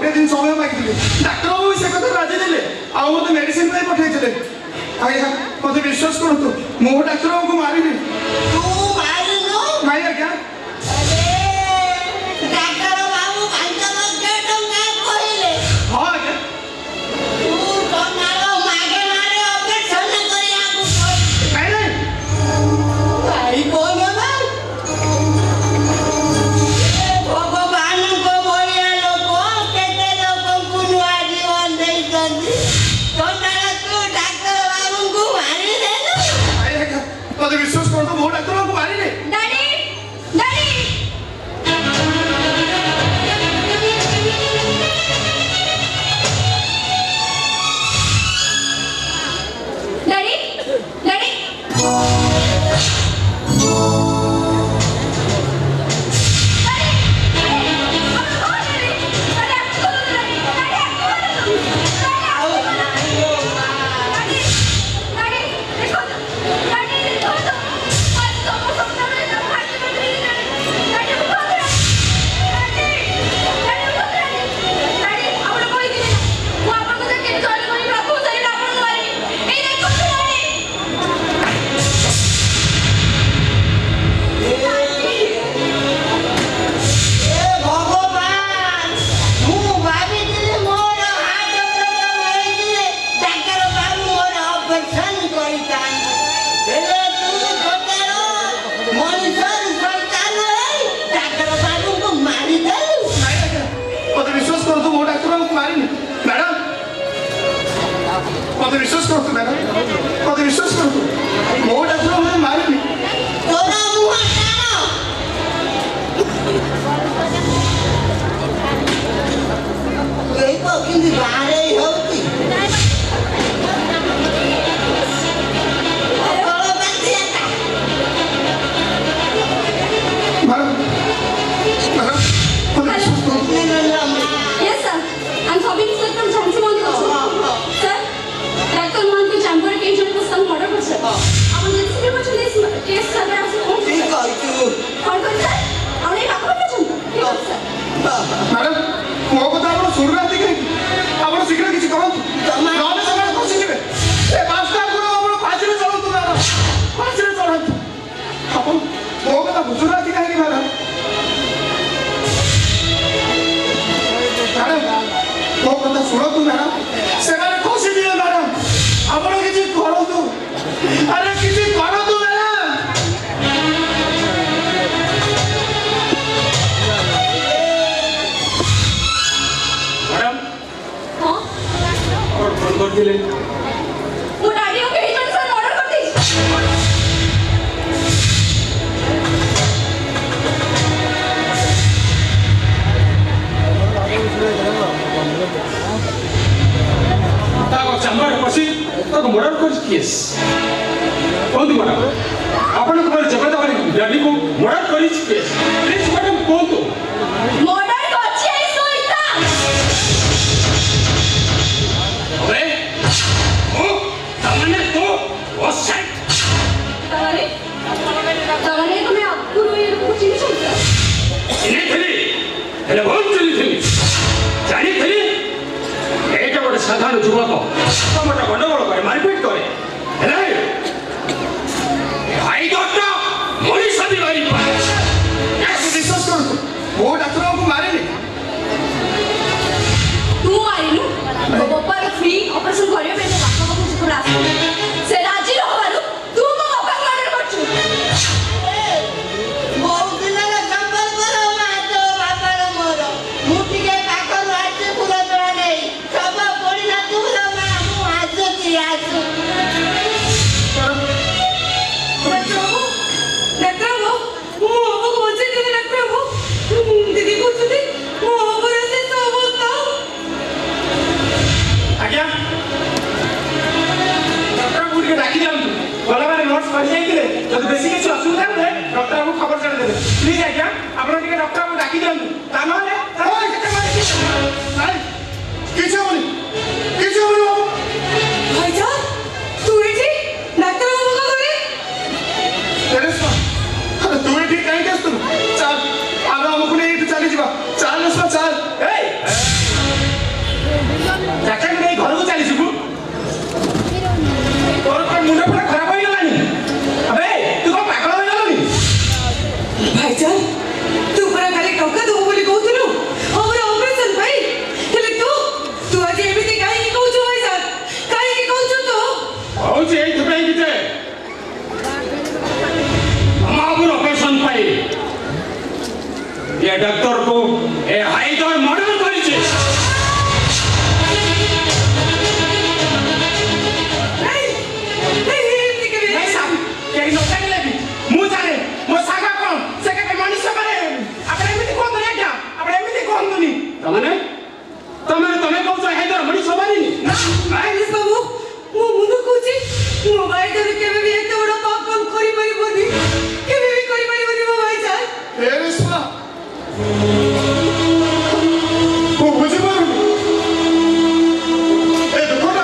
गोटे दिन समय मागिले डाक्टर बाबू से कथा राजी देले आ मते मेडिसिन पे पठाइले आज्ञा मते विश्वास करतु मो डाक्टर बाबू को मारिनी तू मारिनो नहीं आज्ञा अरे डाक्टर बाबू 5 लाख टका कहले हां आज्ञा तू तमारो मागे मारे ऑपरेशन करिया को नहीं नहीं भाई कोन बा भगवान को बोलिया लोग केते लोग को नुआ जीवन देई दंदी तोनारा तू डाक्टर बाबू को मारी देलो आज्ञा मते विश्वास करतु मो डाक्टर बाबू को मारिनी डैडी डैडी डैडी डैडी ए भगवान ମୁଁ ଭାବିଥିଲି ମୋର ହାର୍ଟ ପ୍ରୋବ୍ଲେମ ହେଇଥିଲେ ଡାକ୍ତର ବାବୁ ମୋର ଅପରେସନ କରିଥାନ୍ତେ ହେଲେ ତୁ ସତରେ ମଣିଷର ସନ୍ତାନ ହେଇ ଡାକ୍ତର ବାବୁଙ୍କୁ ମାରିଦେଲୁ नहीं आज्ञा मते विश्वास करतु मो डाक्टर बाबू को मारिनी मैडम मते विश्वास करतु मैडम मते विश्वास करतु मो डाक्टर बाबू को मारिनी ତୋର ମୁହଁ ଟାଣ ଏଇ ତ କେମିତି ବାହାରେ ହଉଛି ଅକଳ ବାନ୍ଧିଆଟା मैडम मैडम मते विश्वास करतु Yes, sir. I'm Sobhi sir from Jhansi Mohanta. Sir, Dr. Mohan Chamber patient को some murder कर सर. अब जेसीबी को चले इस केस कर रहे हैं आपसे ଠିକ କହିଛୁ कौन कौन सर? हमने बात कर चुका. ठीक है सर. मैडम मो कथा आपण सुन रहती कहीं आपण शीघ्र किसी करंतु नॉन समय फसी जिवे ए पांचटा गुण आपण फांसी में चलंतु मैडम फांसी में चलंतु आपण मो कथा बुझु रहती कहीं मैडम मैडम मो कथा सुनतु मैडम से माने फसी दिए मैडम आपण किसी करंतु अरे किसी करंतु मैडम मैडम हाँ? और फोन कर दिले वो डैडी को patient सर murder कर दी. ତାଙ୍କ ଚାମ୍ବରରେ ପଶି ତାକୁ ମର୍ଡର କରିଛି କେସ୍ କୁହନ୍ତୁ ମ୍ୟାଡ଼ାମ ଆପଣଙ୍କ ପରେ ଯେବେ ଡାଡିକୁ ମର୍ଡର କରିଛି କେସ୍ ପ୍ଲିଜ ମ୍ୟାଡ଼ାମ କୁହନ୍ତୁ Murder करची है इसको इतना. अरे ओ तमने तो वो सेट तवाने तुम्हें आपको ये कुछ नहीं सुनता. ଚିହ୍ନି ଥିଲି ହେଲେ ବହୁତ ଚିହ୍ନି ଥିଲି ଜାଣିଥିଲି ଏଇଟା ଗୋଟେ ସାଧାରଣ ଯୁବକ ତମଟା ଗଣ୍ଡଗୋଳ କରେ ମାରପିଟ କରେ ହେଲେ ଭାଇ ଦୋଷ୍ଟ ମଣିଷ ବି ମାରିପାରେ मते विश्वास करतु मो डाक्टर बाबू को मारिनी तू आई नु तो बापा फ्री ऑपरेशन करियो पे तो बापा को सुपर आस से राजी रहबारु तू मो बापा को मर्डर करछु. ବହୁତ ଦିନର ସମ୍ପର୍କର ମାତ ବାପାର ମୋର ମୁଁ ଟିକେ ପାଖରୁ ଆସି ଫୁଲ ତୋଳା ନେଇ ସବ ପଡ଼ିଲା ତୁର ମା ମୁଁ ଆସୁଛି ଆସୁ ଚାହୁଁନି ତାମାନେ ତମେ କହୁଛ ହାଇଦର ମଣିଷ ମାରିନି ଆଇରିଶ ବାବୁ ମୁଁ ମୁଣ୍ଡ କହୁଛି ମୋ ଭାଇ ଯଦି କେବେ ବି ଏତେ ବଡ଼ ପାପ କାମ କରିପାରିବନି କେବେ ବି କରିପାରିବନି ମୋ ଭାଇ ଯାନ ଏ ରେଶ୍ମା ମୁଁ ବୁଝିପାରୁନି ଏ ଦୁଃଖଟା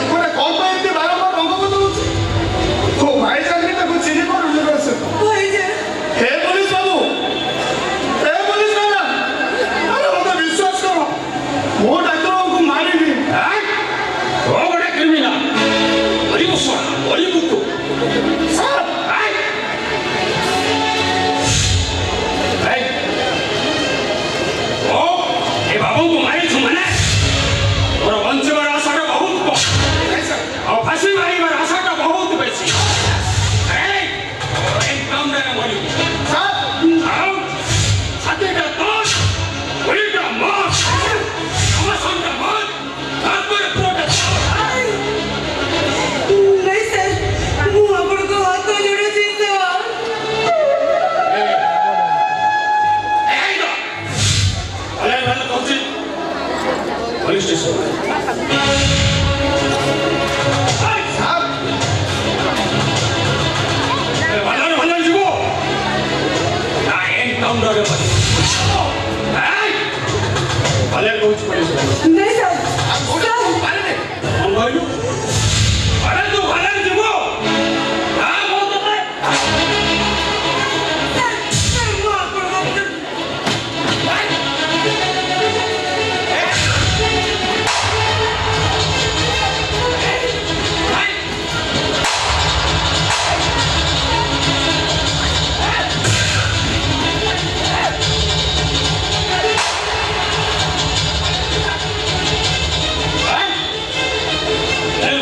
କଣ ପାଇଁ ଏମିତି ବାରମ୍ବାର ରଙ୍ଗ ବଦଳୁଛି ମୋ ଭାଇ ଚାକିରି ତାକୁ ଚିହ୍ନି ପାରୁନି ସେ ଭାଇ ଯାନ हे पुलिस बाबू हे पुलिस मैडम अरे मुझे विश्वास करो वो डॉक्टरों को मारेंगे ଓ ଗୋଟେ କ୍ରିମିନାଲ ମରିବୁ ଶୁଣ ମରିବୁ ତୁ सर ଓ ଏ ବାବୁଙ୍କୁ ମାରିଛୁ ମାନେ ତୋର ବଞ୍ଚିବାର ଆଶାଟା ବହୁତ କମ୍ ଆଉ ଫାଶୀ ମାରିବାର ଆଶାଟା ବହୁତ ବେଶୀ ଏକଦମରେ ମରିବୁ सर ଆଉ ଛାତିଟା ତୋର ଗୁଳିଟା ମୋର ସମସ୍ତଙ୍କ ମୋର ତାପରେ ପୁଅଟା ତୋର ନାଇଁ ସାର୍ ମୁଁ ଆପଣଙ୍କୁ ହାତ ଯୋଡ଼ୁଛି ସାର୍ पुलिस स्टेशन भले जीव ना एनकाउंटर भले कौच पुलिस ନାଇଁ ସାର୍ कौन कहलु अरे तू भले जीव ना मो तते ସାର୍ ମୁଁ ଆପଣଙ୍କୁ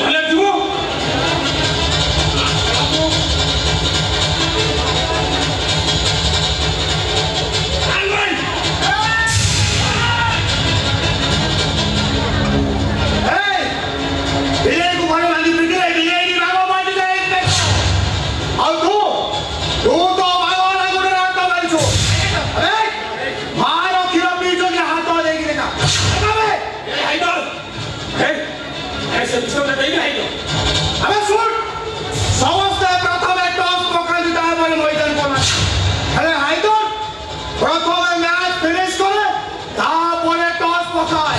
भले जीव विजय को मारो वाली बिगड़े विजय की बाबा मार जाए और तू तो भगवान को रास्ता मार छो अरे मारो खिला बीचों के हाथों लेके देखा अबे हाइदर ऐसे पिछले नहीं हाइदर अबे सुन समस्त प्रथम टॉस पकड़ दिया है बड़े मैदान को अरे हाइदर प्रथम मैच फिनिश करे तापरे टॉस पकड़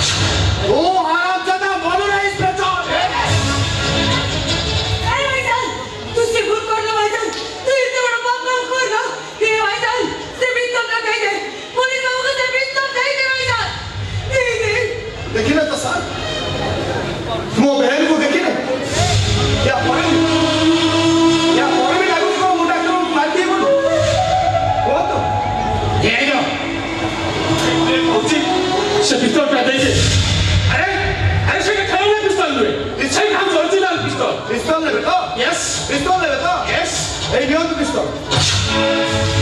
वो हरामजादा बोलो रे इस पे चल अरे भाई जान तू से भूल कर लो भाई जान तू इतना बड़ा पाप काम कर ना ये भाई जान से भी तो ना कह दे पुलिस बाबू को से भी तो कह दे भाई जान नहीं देखिए ना तो सर वो बहन को देखिए ना क्या पढ़े लागू को मुंडा करो मारती है बोलो वो तो ये जो ये कोची से पिस्तौल पे दे अरे से खेलना पिस्तौल हुए इच्छा ही हम ओरिजिनल पिस्तौल पिस्तौल ले बेटा यस पिस्तौल ले बेटा यस ए नियो तो पिस्तौल